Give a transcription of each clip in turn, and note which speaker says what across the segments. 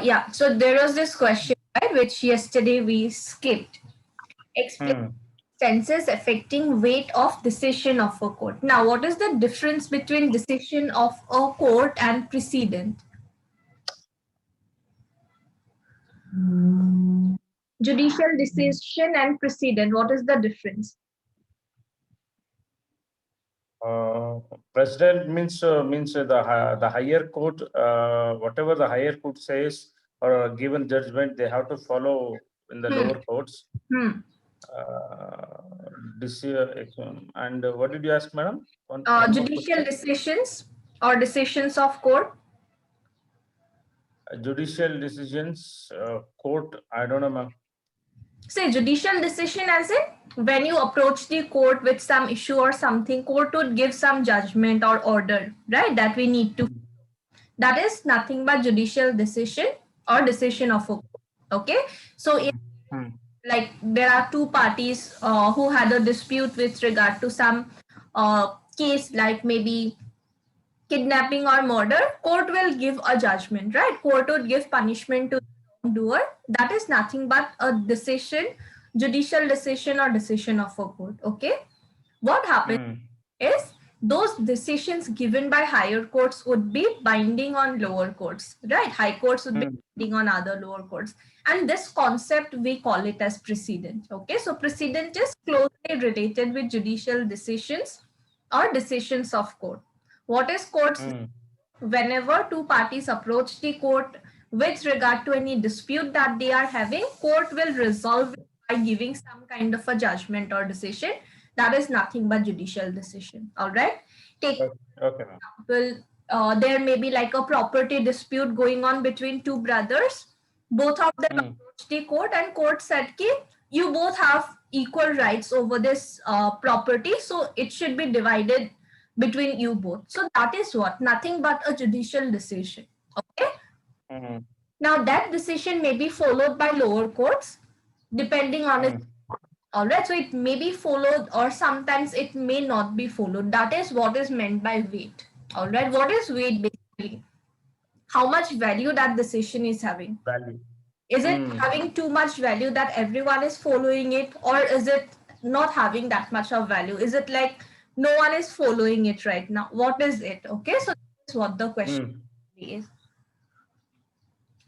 Speaker 1: Yeah, so there was this question, right, which yesterday we skipped. Explain
Speaker 2: Hmm.
Speaker 1: senses affecting weight of decision of a court. Now, what is the difference between decision of a court and precedent? Judicial decision and precedent, what is the difference?
Speaker 2: President means the higher court, whatever the higher court says or a given judgment, they have to follow in the
Speaker 1: Hmm.
Speaker 2: lower courts.
Speaker 1: Hmm.
Speaker 2: Uh, and what did you ask, madam? One more
Speaker 1: Judicial
Speaker 2: question.
Speaker 1: decisions or decisions of court.
Speaker 2: Judicial decisions, court. I don't know, ma'am.
Speaker 1: Say judicial decision as in when you approach the court with some issue or something, court would give some judgment or order, right? That we need to. That is nothing but judicial decision or decision of a court. Okay. So if
Speaker 2: Hmm.
Speaker 1: like there are two parties who had a dispute with regard to some case, like maybe kidnapping or murder, court will give a judgment, right? Court would give punishment to the doer. That is nothing but a decision, judicial decision or decision of a court. Okay. What happens
Speaker 2: Hmm.
Speaker 1: is those decisions given by higher courts would be binding on lower courts, right? High courts would be
Speaker 2: Hmm.
Speaker 1: binding on other lower courts. And this concept, we call it as precedent. Okay. So precedent is closely related with judicial decisions or decisions of court. What is court's?
Speaker 2: Hmm.
Speaker 1: Whenever two parties approach the court with regard to any dispute that they are having, court will resolve it by giving some kind of a judgment or decision. That is nothing but judicial decision. All right. Take
Speaker 2: Okay, ma'am.
Speaker 1: example, there may be like a property dispute going on between two brothers. Both of them
Speaker 2: Hmm.
Speaker 1: approached the court, and court said, "Ki you both have equal rights over this property, so it should be divided between you both." So that is what nothing but a judicial decision. Okay.
Speaker 2: Hmm.
Speaker 1: Now that decision may be followed by lower courts, depending on its.
Speaker 2: Hmm.
Speaker 1: All right, so it may be followed or sometimes it may not be followed. That is what is meant by weight. All right, what is weight basically? How much value that decision is having?
Speaker 2: Value.
Speaker 1: Is it
Speaker 2: Hmm.
Speaker 1: having too much value that everyone is following it, or is it not having that much of value? Is it like no one is following it right now? What is it? Okay, so that's what the question
Speaker 2: Hmm.
Speaker 1: is.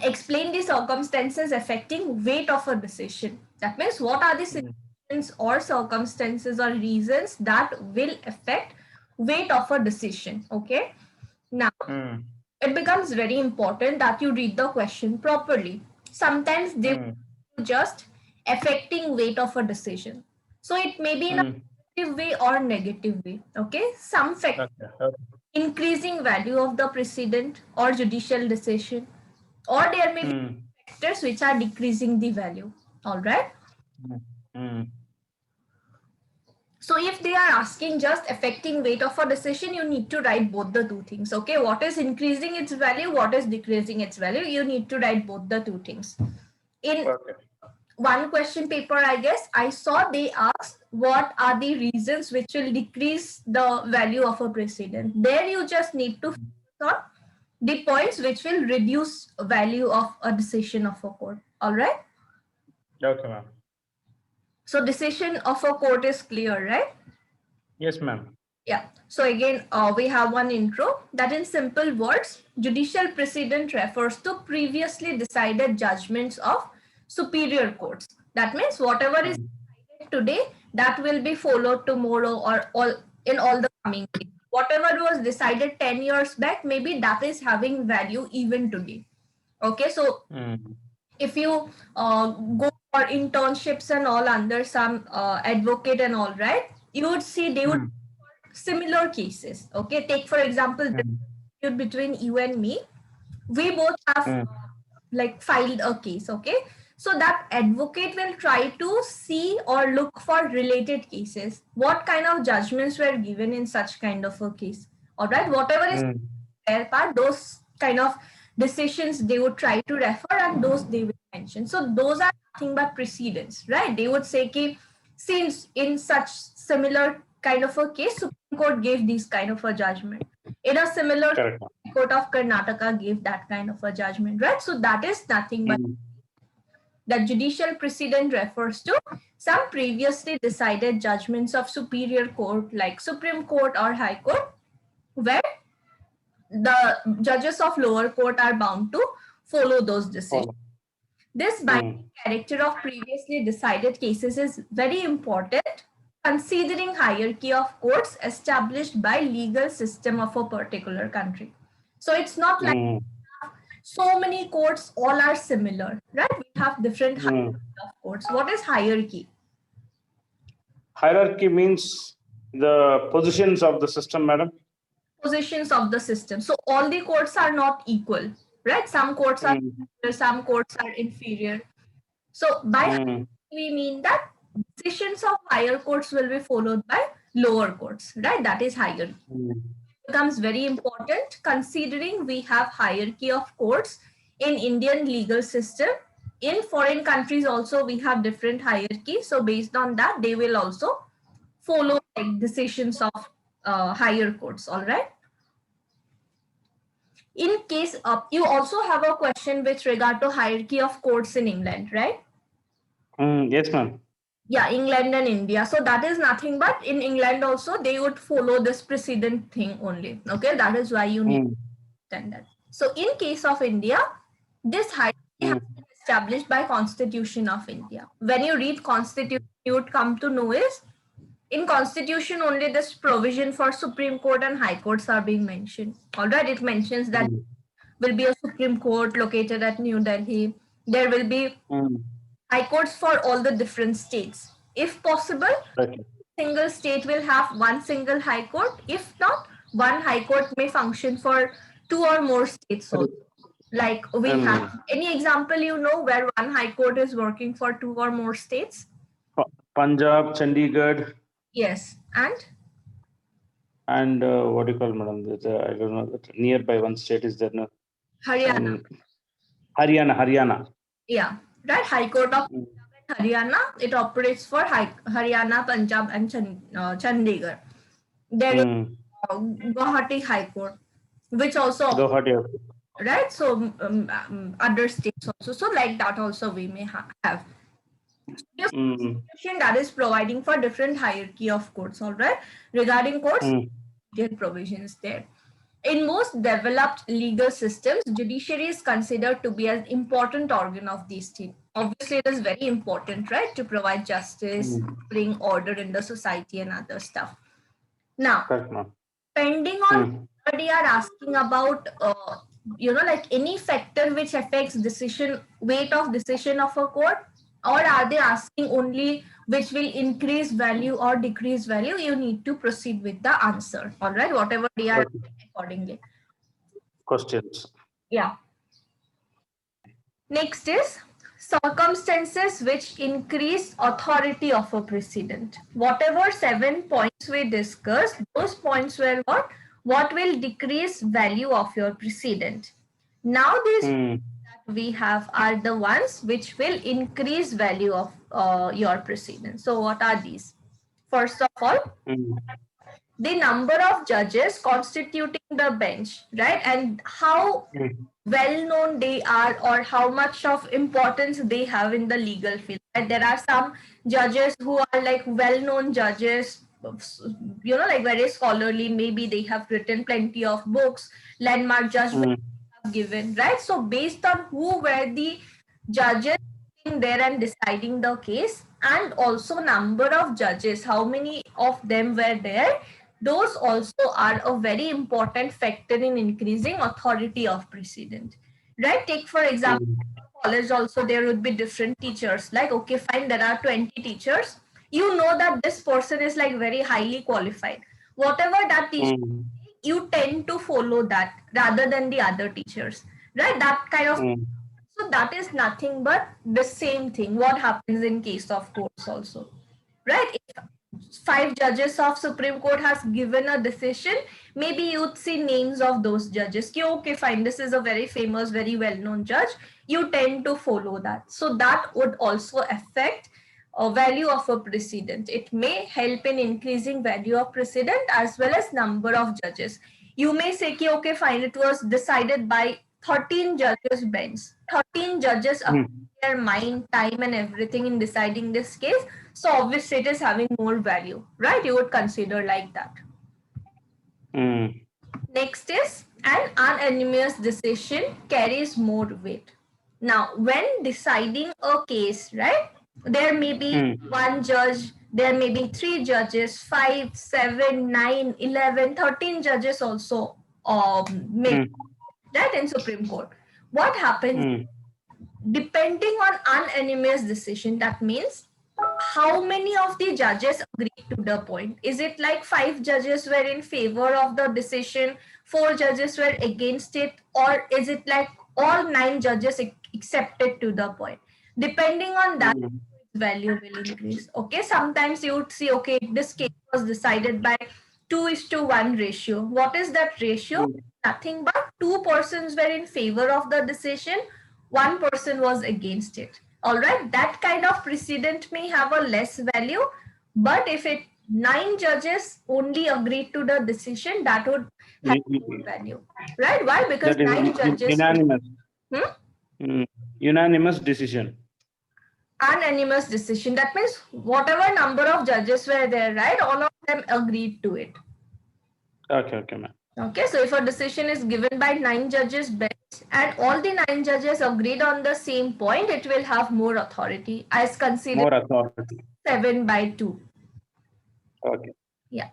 Speaker 1: Explain the circumstances affecting weight of a decision. That means what are the
Speaker 2: Hmm.
Speaker 1: situations or circumstances or reasons that will affect weight of a decision. Okay. Now,
Speaker 2: Hmm.
Speaker 1: it becomes very important that you read the question properly. Sometimes they
Speaker 2: Hmm.
Speaker 1: just affecting weight of a decision. So it may be in a
Speaker 2: Hmm.
Speaker 1: positive way or negative way. Okay. Some factors
Speaker 2: Okay. Okay.
Speaker 1: increasing value of the precedent or judicial decision, or there may be
Speaker 2: Hmm.
Speaker 1: factors which are decreasing the value. All right.
Speaker 2: Hmm. Hmm.
Speaker 1: So if they are asking just affecting weight of a decision, you need to write both the two things. Okay, what is increasing its value, what is decreasing its value, you need to write both the two things. In
Speaker 2: Okay.
Speaker 1: one question paper, I guess I saw they asked what are the reasons which will decrease the value of a precedent. There you just need to focus on the points which will reduce value of a decision of a court. All right.
Speaker 2: Okay, ma'am.
Speaker 1: So decision of a court is clear, right?
Speaker 2: Yes, ma'am.
Speaker 1: Yeah. So again, we have one intro that in simple words, judicial precedent refers to previously decided judgments of superior courts. That means whatever is
Speaker 2: Hmm.
Speaker 1: decided today, that will be followed tomorrow or all in all the coming days. Whatever was decided 10 years back, maybe that is having value even today. Okay, so
Speaker 2: Hmm.
Speaker 1: if you go for internships and all under some advocate and all, right, you would see they would
Speaker 2: Hmm.
Speaker 1: similar cases. Okay, take for example the
Speaker 2: Hmm.
Speaker 1: dispute between you and me. We both have
Speaker 2: Hmm.
Speaker 1: like filed a case. Okay, so that advocate will try to see or look for related cases. What kind of judgments were given in such kind of a case? All right, whatever is
Speaker 2: Hmm.
Speaker 1: their part, those kind of decisions they would try to refer and those they will mention. So those are nothing but precedents, right? They would say ki, since in such similar kind of a case, Supreme Court gave these kind of a judgment. In a similar
Speaker 2: Correct.
Speaker 1: Court of Karnataka gave that kind of a judgment, right? So that is nothing but the judicial precedent refers to some previously decided judgments of superior court like Supreme Court or High Court, where the judges of lower court are bound to follow those decisions. This binding character of previously decided cases is very important considering hierarchy of courts established by legal system of a particular country. So it's not like so many courts all are similar, right? We have different hierarchy of courts. What is hierarchy?
Speaker 2: Hierarchy means the positions of the system, madam.
Speaker 1: Positions of the system. So all the courts are not equal, right? Some courts are superior, some courts are inferior. So by hierarchy, we mean that decisions of higher courts will be followed by lower courts, right? That is hierarchy. Becomes very important considering we have hierarchy of courts in Indian legal system. In foreign countries also we have different hierarchies. So based on that, they will also follow like decisions of higher courts. All right. In case of, you also have a question with regard to hierarchy of courts in England, right?
Speaker 2: Yes, ma'am.
Speaker 1: Yeah, England and India. So that is nothing but in England also they would follow this precedent thing only. Okay, that is why you need to understand that. So in case of India, this hierarchy has been established by Constitution of India. When you read Constitution, you would come to know is in Constitution only this provision for Supreme Court and High Courts are being mentioned. All right, it mentions that will be a Supreme Court located at New Delhi. There will be high courts for all the different states. If possible, single state will have one single high court. If not, one high court may function for 2 or more states also. Like we have any example you know where one high court is working for 2 or more states?
Speaker 2: Punjab, Chandigarh.
Speaker 1: Yes, and
Speaker 2: what do you call, madam? I don't know. That nearby one state is there. No?
Speaker 1: Haryana.
Speaker 2: Haryana.
Speaker 1: Yeah, right. High Court of Haryana. It operates for Haryana, Punjab, and Chandigarh. There is Guwahati High Court, which also
Speaker 2: Guwahati.
Speaker 1: Right. So other states also. So like that also we may have. Constitution that is providing for different hierarchy of courts. All right. Regarding courts, there are provisions there. In most developed legal systems, judiciary is considered to be an important organ of the state. Obviously, it is very important, right, to provide justice, bring order in the society and other stuff. Now, depending on what they are asking about, like any factor which affects weight of decision of a court, or are they asking only which will increase value or decrease value, you need to proceed with the answer. All right, whatever they are accordingly.
Speaker 2: Questions.
Speaker 1: Yeah. Next is circumstances which increase authority of a precedent. Whatever 7 points we discussed, those points were what will decrease value of your precedent. Now these that we have are the ones which will increase value of your precedent. So what are these? First of all, the number of judges constituting the bench, right? And how well known they are or how much of importance they have in the legal field. And there are some judges who are like well-known judges, like very scholarly, maybe they have written plenty of books, landmark judgments have given, right? So based on who were the judges there and deciding the case, and also number of judges, how many of them were there, those also are a very important factor in increasing authority of precedent, right? Take for example, college also there would be different teachers. Like, okay, fine, there are 20 teachers. You know that this person is like very highly qualified. Whatever that teacher, you tend to follow that rather than the other teachers, right? That kind of so that is nothing but the same thing. What happens in case of courts also, right? If 5 judges of Supreme Court has given a decision, maybe you'd see names of those judges. Okay, fine, this is a very famous, very well-known judge. You tend to follow that. So that would also affect a value of a precedent. It may help in increasing value of precedent as well as number of judges. You may say, ki, okay, fine, it was decided by 13 judges bench. 13 judges applied their mind, time, and everything in deciding this case. So obviously it is having more value, right? You would consider like that. Next is an unanimous decision carries more weight. Now, when deciding a case, right, there may be one judge, there may be 3 judges, 5, 7, 9, 11, 13 judges also may that in Supreme Court. What happens depending on unanimous decision? That means how many of the judges agreed to the point? Is it like 5 judges were in favor of the decision, 4 judges were against it, or is it like all 9 judges accepted to the point? Depending on that, value will increase. Okay, sometimes you would see, okay, this case was decided by 2:1 ratio. What is that ratio? Nothing but 2 persons were in favor of the decision, 1 person was against it. All right, that kind of precedent may have a less value, but if it 9 judges only agreed to the decision, that would have more value, right? Why? Because 9 judges
Speaker 3: unanimous. Unanimous decision.
Speaker 1: Unanimous decision. That means whatever number of judges were there, right? All of them agreed to it.
Speaker 3: Okay, ma'am.
Speaker 1: Okay, so if a decision is given by 9 judges bench and all the 9 judges agreed on the same point, it will have more authority as considered
Speaker 3: More authority.
Speaker 1: 7/2.
Speaker 3: Okay.
Speaker 1: Yeah.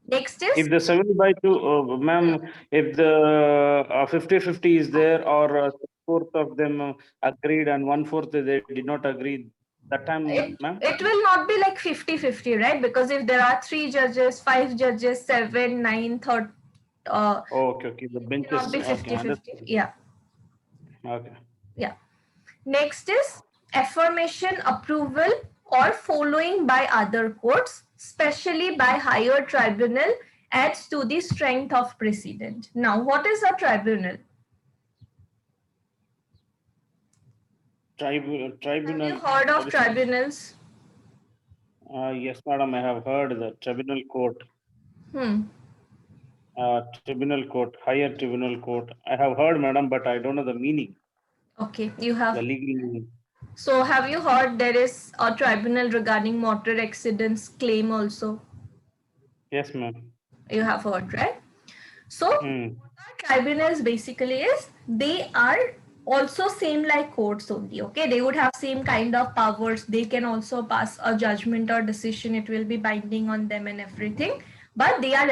Speaker 1: Next is
Speaker 3: if the 7/2, ma'am, if the 50-50 is there, or 4th of them agreed and 1/4 they did not agree, that time, ma'am?
Speaker 1: It will not be like 50-50, right? Because if there are 3 judges, 5 judges, 7, 9, 30,
Speaker 3: okay. The benches.
Speaker 1: not be 50-50.
Speaker 3: Okay,
Speaker 1: yeah.
Speaker 3: Okay.
Speaker 1: Yeah. Next is affirmation, approval, or following by other courts, especially by higher tribunal, adds to the strength of precedent. Now, what is a tribunal?
Speaker 3: Tribunal.
Speaker 1: Have you heard of tribunals?
Speaker 3: Yes, madam, I have heard the tribunal court. Tribunal court, higher tribunal court. I have heard, madam, but I don't know the meaning.
Speaker 1: Okay, you have.
Speaker 3: The legal meaning.
Speaker 1: So, have you heard there is a tribunal regarding motor accidents claim also?
Speaker 3: Yes, ma'am.
Speaker 1: You have heard, right? So, what tribunals basically is, they are also same like courts only. Okay, they would have same kind of powers. They can also pass a judgment or decision. It will be binding on them and everything. But they are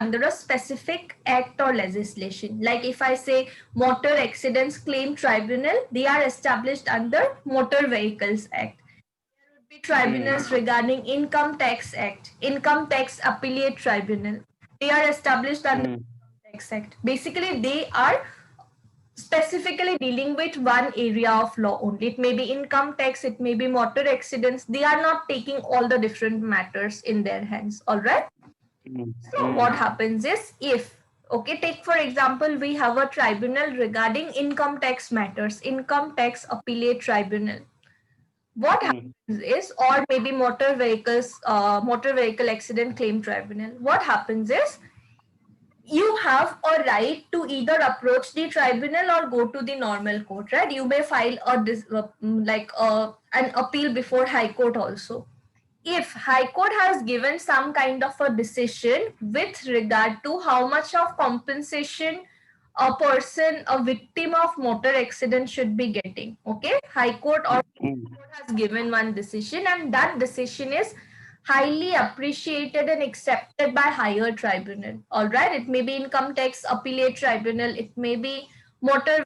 Speaker 1: under a specific act or legislation. Like if I say Motor Accidents Claim Tribunal, they are established under Motor Vehicles Act. There would be tribunals regarding Income Tax Act, Income Tax Appellate Tribunal. They are established under Income Tax Act. Basically, they are specifically dealing with one area of law only. It may be income tax, it may be motor accidents. They are not taking all the different matters in their hands. All right. So what happens is, if, okay, take for example, we have a tribunal regarding income tax matters, Income Tax Appellate Tribunal. What happens is, or maybe Motor Vehicle Accident Claim Tribunal. What happens is, you have a right to either approach the tribunal or go to the normal court, right? You may file an appeal before High Court also. If High Court has given some kind of a decision with regard to how much of compensation a person, a victim of motor accident should be getting, okay? High Court or Court has given one decision, and that decision is highly appreciated and accepted by higher tribunal. All right, it may be Income Tax Appellate Tribunal, it may be Motor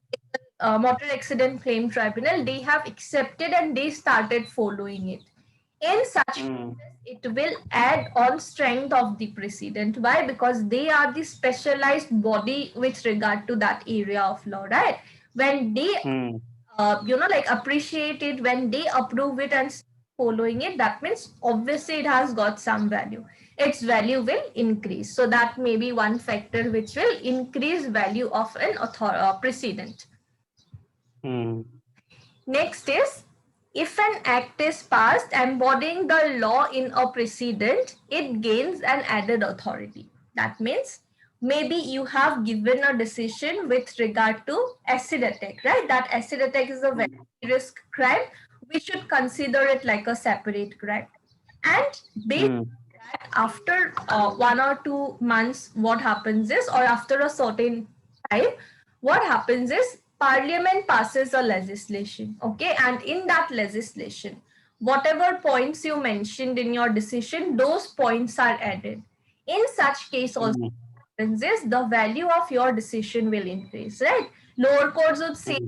Speaker 1: Accident Claim Tribunal. They have accepted and they started following it. In such cases, it will add on strength of the precedent. Why? Because they are the specialized body with regard to that area of law, right? When they, appreciate it, when they approve it and following it, that means obviously it has got some value. Its value will increase. So that may be one factor which will increase value of an precedent. Next is, if an act is passed embodying the law in a precedent, it gains an added authority. That means maybe you have given a decision with regard to acid attack, right? That acid attack is a very serious crime. We should consider it like a separate crime. And based on that, after 1 or 2 months, what happens is, or after a certain time, what happens is Parliament passes a legislation, okay? And in that legislation, whatever points you mentioned in your decision, those points are added. In such case also, happens is the value of your decision will increase, right? Lower courts would say,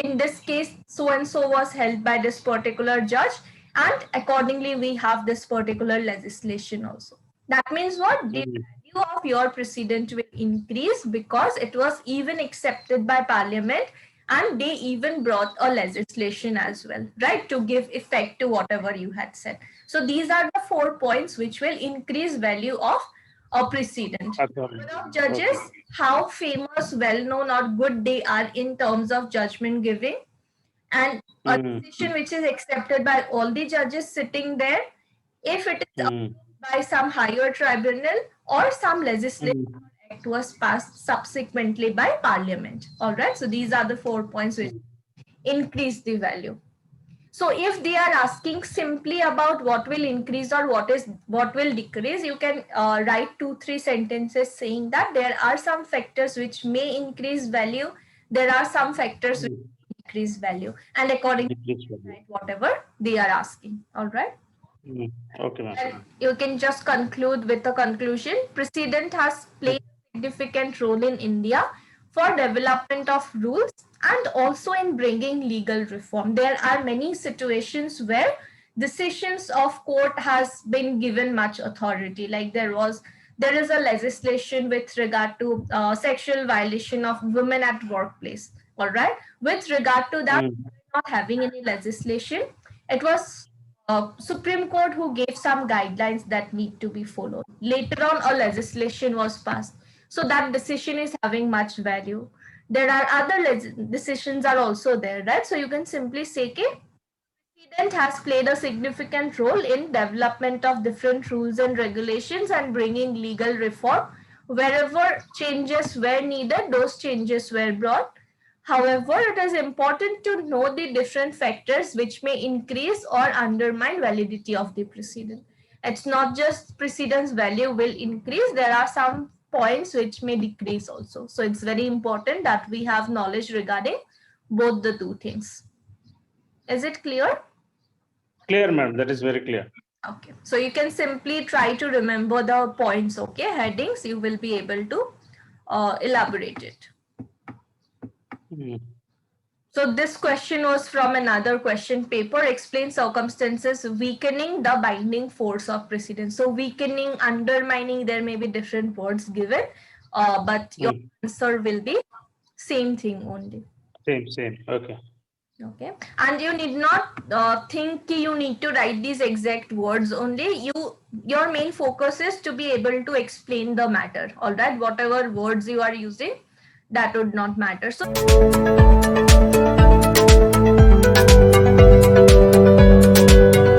Speaker 1: in this case, so and so was held by this particular judge, and accordingly, we have this particular legislation also. That means what? The value of your precedent will increase because it was even accepted by Parliament, and they even brought a legislation as well, right, to give effect to whatever you had said. So these are the 4 points which will increase value of a precedent. Number of judges, how famous, well-known, or good they are in terms of judgment giving, and a decision which is accepted by all the judges sitting there, if it is upheld by some higher tribunal or some legislation act was passed subsequently by Parliament. All right, so these are the 4 points which increase the value. So if they are asking simply about what will increase or what will decrease, you can write 2-3 sentences saying that there are some factors which may increase value, there are some factors which decrease value, and accordingly write whatever they are asking. All right.
Speaker 3: Okay, ma'am.
Speaker 1: And you can just conclude with a conclusion. Precedent has played a significant role in India for development of rules and also in bringing legal reform. There are many situations where decisions of court has been given much authority. Like there is a legislation with regard to sexual violation of women at workplace. All right. With regard to that, not having any legislation, it was Supreme Court who gave some guidelines that need to be followed. Later on, a legislation was passed. So that decision is having much value. There are other decisions are also there, right? So you can simply say, okay, precedent has played a significant role in development of different rules and regulations and bringing legal reform. Wherever changes were needed, those changes were brought. However, it is important to know the different factors which may increase or undermine validity of the precedent. It's not just precedent's value will increase, there are some points which may decrease also. So it's very important that we have knowledge regarding both the two things. Is it clear?
Speaker 3: Clear, ma'am. That is very clear.
Speaker 1: Okay. So you can simply try to remember the points, okay? Headings, you will be able to elaborate it. So this question was from another question paper. Explain circumstances weakening the binding force of precedent. So weakening, undermining, there may be different words given, but your answer will be same thing only.
Speaker 3: Same. Okay.
Speaker 1: Okay. And you need not think you need to write these exact words only. Your main focus is to be able to explain the matter. All right. Whatever words you are using, that would not matter. So